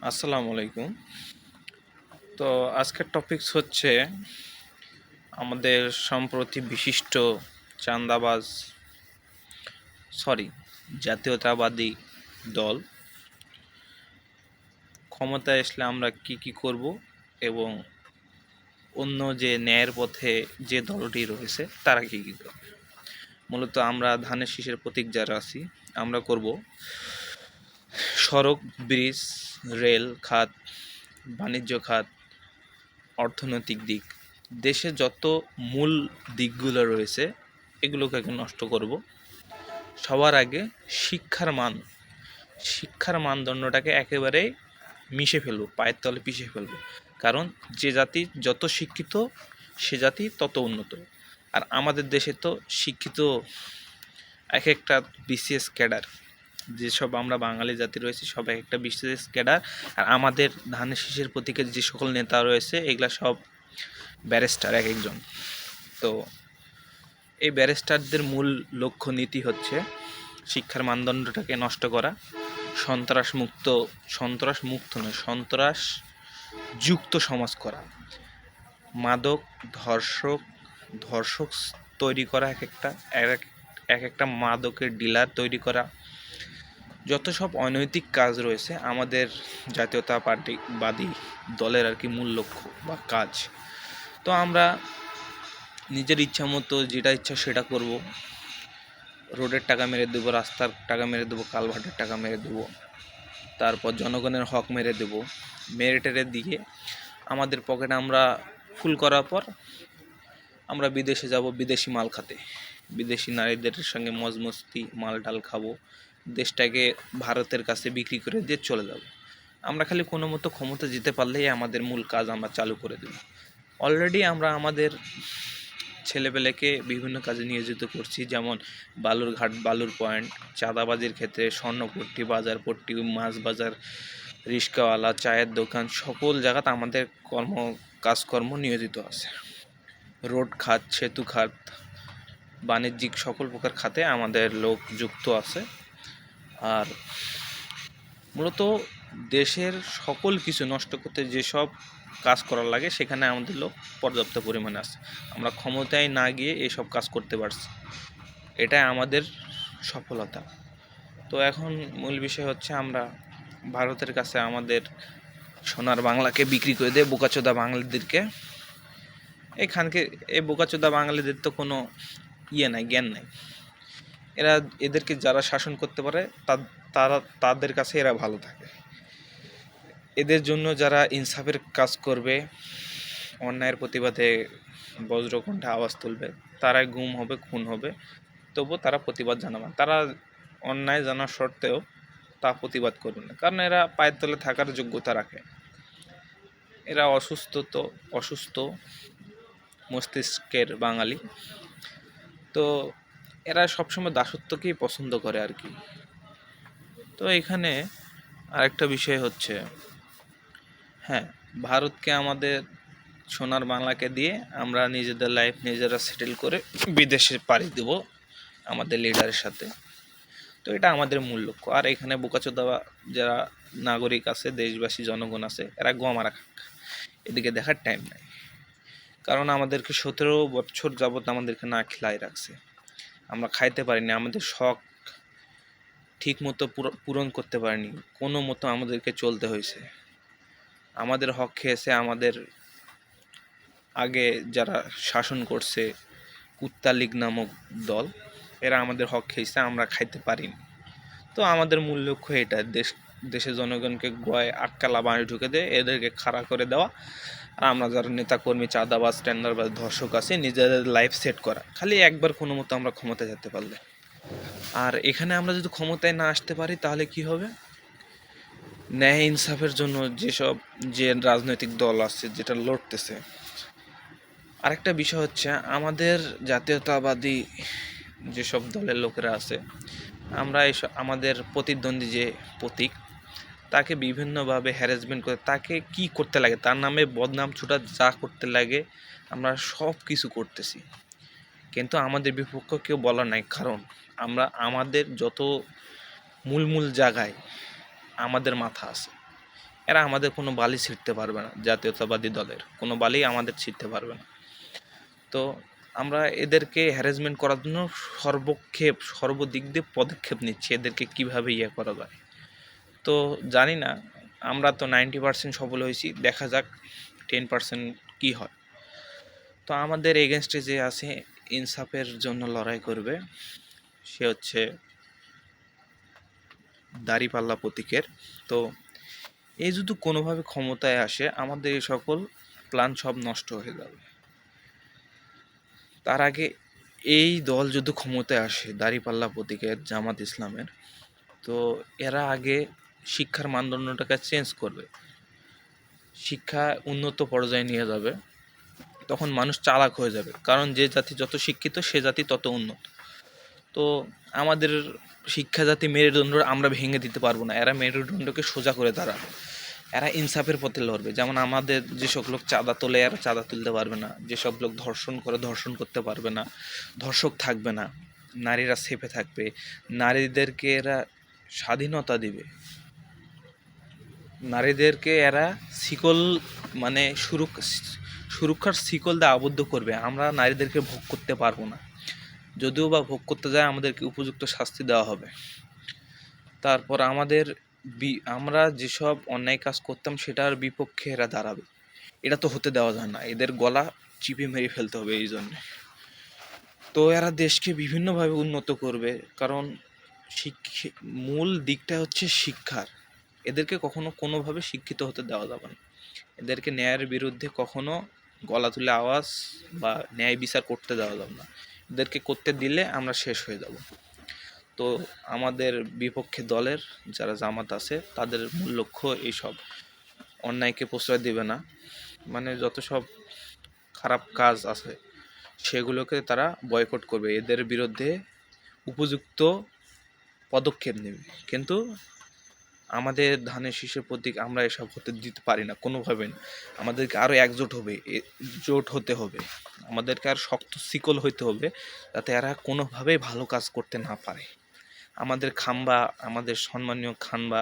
আসসালামু আলাইকুম। তো আজকের টপিকস হচ্ছে আমাদের সম্প্রতি বিশিষ্ট চাঁদাবাজ সরি জাতীয়তাবাদী দল ক্ষমতায় আসলে আমরা কি করব এবং অন্য যে ন্যায়ের পথে যে দলটি রয়েছে তারা কি করবে। মূলত আমরা ধানের শীষের প্রতীক যারা আছি আমরা করব সড়ক, ব্রিজ, রেল খাত, বাণিজ্য খাত, অর্থনৈতিক দিক, দেশে যত মূল দিকগুলো রয়েছে এগুলোকে আগে নষ্ট করব। সবার আগে শিক্ষার মানদণ্ডটাকে একেবারে মিশে ফেলবো, পায়ের তলে পিষে ফেলবো। কারণ যে জাতি যত শিক্ষিত সে জাতি তত উন্নত। আর আমাদের দেশে তো শিক্ষিত এক একটা বিসিএস ক্যাডার, যেসব আমরা বাঙালি জাতি রয়েছে সব এক একটা বিসিএস ক্যাডার। আর আমাদের ধানের শীষের প্রতীকের যে সকল নেতা রয়েছে এগুলা সব ব্যারিস্টার এক একজন। তো এই ব্যারিস্টারদের মূল লক্ষ্য নীতি হচ্ছে শিক্ষার মানদণ্ডটাকে নষ্ট করা, সন্ত্রাস মুক্ত নয়, সন্ত্রাসযুক্ত সমাজ করা, মাদক, ধর্ষক তৈরি করা, এক একটা মাদকের ডিলার তৈরি করা, যত সব অনৈতিক কাজ রয়েছে আমাদের জাতীয়তাবাদী দলের আর কি মূল লক্ষ্য বা কাজ। তো আমরা নিজের ইচ্ছা মতো যেটা ইচ্ছা সেটা করব। রোডের টাকা মেরে দেবো, রাস্তার টাকা মেরে দেবো, কালভার্টের টাকা মেরে দেবো, তারপর জনগণের হক মেরে দেবো। মেরে টেরে দিয়ে আমাদের পকেটে আমরা ফুল করার পর আমরা বিদেশে যাব বিদেশি মাল খাতে, বিদেশি নারীদের সঙ্গে মজ মস্তি মাল ডাল খাবো, দেশটাকে ভারতের কাছে বিক্রি করে দিয়ে চলে যাব। আমরা খালি কোনো মতো ক্ষমতা যেতে পারলেই আমাদের মূল কাজ আমরা চালু করে দেব। অলরেডি আমরা আমাদের ছেলেপেলেকে বিভিন্ন কাজে নিয়োজিত করছি, যেমন বালুরঘাট, বালুর পয়েন্ট, চাঁদাবাজির ক্ষেত্রে স্বর্ণপট্টি, বাজারপট্টি, মাছ বাজার, রিক্সাওয়ালা, চায়ের দোকান, সকল জায়গাতে আমাদের কাজকর্ম নিয়োজিত আছে। রোড খাত, সেতু খাত, বাণিজ্যিক সকল প্রকার খাতে আমাদের লোক যুক্ত আছে। আর মূলত দেশের সকল কিছু নষ্ট করতে যেসব কাজ করার লাগে সেখানে আমাদের লোক পর্যাপ্ত পরিমাণে আছে। আমরা ক্ষমতায় না গিয়ে এসব কাজ করতে পারছি, এটাই আমাদের সফলতা। তো এখন মূল বিষয় হচ্ছে আমরা ভারতের কাছে আমাদের সোনার বাংলাকে বিক্রি করে দিয়ে বোকাচোদা বাঙালিদেরকে এখানকে, এই বোকাচোদা বাঙালিদের তো কোনো নাই, জ্ঞান নাই। এদেরকে যারা শাসন করতে পারে তাদের কাছে এরা ভালো থাকে। এদের জন্য যারা ইনসাফের কাজ করবে, অন্যায়ের প্রতিবাদে বজ্রকণ্ঠে আওয়াজ তুলবে, তারাই গুম হবে, খুন হবে, তবু তারা প্রতিবাদ জানাবে। তারা অন্যায় জানা সত্ত্বেও তা প্রতিবাদ করবে না, কারণ এরা পায়ের তলে থাকার যোগ্যতা রাখে। এরা অসুস্থ মস্তিষ্কের বাঙালি। তো এরা সবসময় দাসত্বকেই পছন্দ করে আর কি। তো এখানে আরেকটা বিষয় হচ্ছে, হ্যাঁ, ভারতকে আমাদের সোনার বাংলাকে দিয়ে আমরা নিজেদের লাইফ নিজেরা সেটেল করে বিদেশে পাড়ি দেব আমাদের লিডারের সাথে। তো এটা আমাদের মূল লক্ষ্য। আর এখানে বোকাচোদা যারা নাগরিক আছে, দেশবাসী জনগণ আছে, এরা গোয়ামারা খাক, এদিকে দেখার টাইম নাই। কারণ আমাদেরকে 17 বছর যাবৎ আমাদেরকে না খেলায় রাখছে, আমরা খাইতে পারিনি, আমাদের শখ ঠিক মতো পূরণ করতে পারিনি, কোনো মতো আমাদেরকে চলতে হয়েছে। আমাদের হক খেয়েছে আমাদের আগে যারা শাসন করছে, কুত্তা লীগ নামক দল, এরা আমাদের হক খেয়েছে, আমরা খাইতে পারিনি। তো আমাদের মূল লক্ষ্য এটা, দেশের জনগণকে গয় আটকালা বাড়ি ঢুকে দেয়, এদেরকে খাড়া করে দেওয়া। আর আমরা যারা নেতাকর্মী, চাঁদাবাজ, টেন্ডারবাজ, ধর্ষক আছে, নিজেদের লাইফ সেট করা, খালি একবার কোনো মতো আমরা ক্ষমতায় যেতে পারলে। আর এখানে আমরা যদি ক্ষমতায় না আসতে পারি তাহলে কি হবে? ন্যায় ইনসাফের জন্য যে রাজনৈতিক দল আছে যেটা লড়তেছে। আরেকটা বিষয় হচ্ছে, আমাদের জাতীয়তাবাদী যেসব দলের লোকেরা আছে, আমরা আমাদের প্রতিদ্বন্দ্বী যে প্রতীক, তাকে বিভিন্নভাবে হ্যারাসমেন্ট করে, তাকে কি করতে লাগে, তার নামে বদনাম ছুটা যা করতে লাগে আমরা সব কিছু করতেছি, কিন্তু আমাদের বিপক্ষ কেউ বলার নাই। কারণ আমরা আমাদের যত মূল জায়গায় আমাদের মাথা আছে, এরা আমাদের কোনো বালি ছিঁড়তে পারবে না, জাতীয়তাবাদী দলের কোনো বালি আমাদের ছিঁড়তে পারবে না। তো আমরা এদেরকে হ্যারাসমেন্ট করার জন্য সর্বদিক দিয়ে পদক্ষেপ নিচ্ছি, এদেরকে কীভাবে করা যায়। তো জানি না, আমরা তো 90% সফল হয়েছি, দেখা যাক 10% কী হয়। তো আমাদের এগেনস্টে যে আছে, ইনসাফের জন্য লড়াই করবে, সে হচ্ছে দাঁড়িপাল্লা প্রতীকের। তো এই যদি কোনোভাবে ক্ষমতায় আসে, আমাদের এই সকল প্ল্যান সব নষ্ট হয়ে যাবে। তার আগে এই দল যদি ক্ষমতায় আসে, দাঁড়িপাল্লা প্রতীকের, জামাত ইসলামের, তো এরা আগে শিক্ষার মানদণ্ডটাকে চেঞ্জ করবে, শিক্ষা উন্নত পর্যায়ে নিয়ে যাবে। তখন মানুষ চালাক হয়ে যাবে, কারণ যে জাতি যত শিক্ষিত সে জাতি তত উন্নত। তো আমাদের শিক্ষা জাতি মেরুদণ্ড আমরা ভেঙে দিতে পারবো না, এরা মেরুদণ্ডকে সোজা করে দাঁড়াবে, এরা ইনসাফের পথে লড়বে। যেমন আমাদের যেসব লোক চাঁদা তোলে, এরা চাঁদা তুলতে পারবে না, যেসব লোক ধর্ষণ করে ধর্ষণ করতে পারবে না, ধর্ষক থাকবে না, নারীরা সেফে থাকবে, নারীদেরকে এরা স্বাধীনতা দিবে, নারীদেরকে এরা শিকল মানে সুরক্ষার শিকল দিয়ে আবদ্ধ করবে। আমরা নারীদেরকে ভোগ করতে পারবো না, যদিও বা ভোগ করতে যায় আমাদেরকে উপযুক্ত শাস্তি দেওয়া হবে। তারপর আমরা যেসব অন্যায় কাজ করতাম সেটার বিপক্ষে এরা দাঁড়াবে, এটা তো হতে দেওয়া যায় না, এদের গলা চিপে মেরে ফেলতে হবে এই জন্যে। তো এরা দেশকে বিভিন্নভাবে উন্নত করবে, কারণ মূল দিকটা হচ্ছে শিক্ষার। এদেরকে কখনো কোনোভাবে শিক্ষিত হতে দেওয়া যাবে না, এদেরকে ন্যায়ের বিরুদ্ধে কখনো গলা তুলে আওয়াজ বা ন্যায় বিচার করতে দেওয়া যাবে না, এদেরকে করতে দিলে আমরা শেষ হয়ে যাব। তো আমাদের বিপক্ষে দলের যারা জামাত আছে, তাদের মূল লক্ষ্য এইসব অন্যায়কে প্রশ্রয় দেবে না, মানে যত সব খারাপ কাজ আছে সেগুলোকে তারা বয়কট করবে, এদের বিরুদ্ধে উপযুক্ত পদক্ষেপ নেবে। কিন্তু আমাদের ধানের শীষের প্রতীক আমরা এসব হতে দিতে পারি না কোনোভাবে না। আমাদেরকে আরও জোট হতে হবে, আমাদেরকে আর শক্ত শিকল হইতে হবে, যাতে এরা কোনোভাবেই ভালো কাজ করতে না পারে। আমাদের সম্মানীয় খাম্বা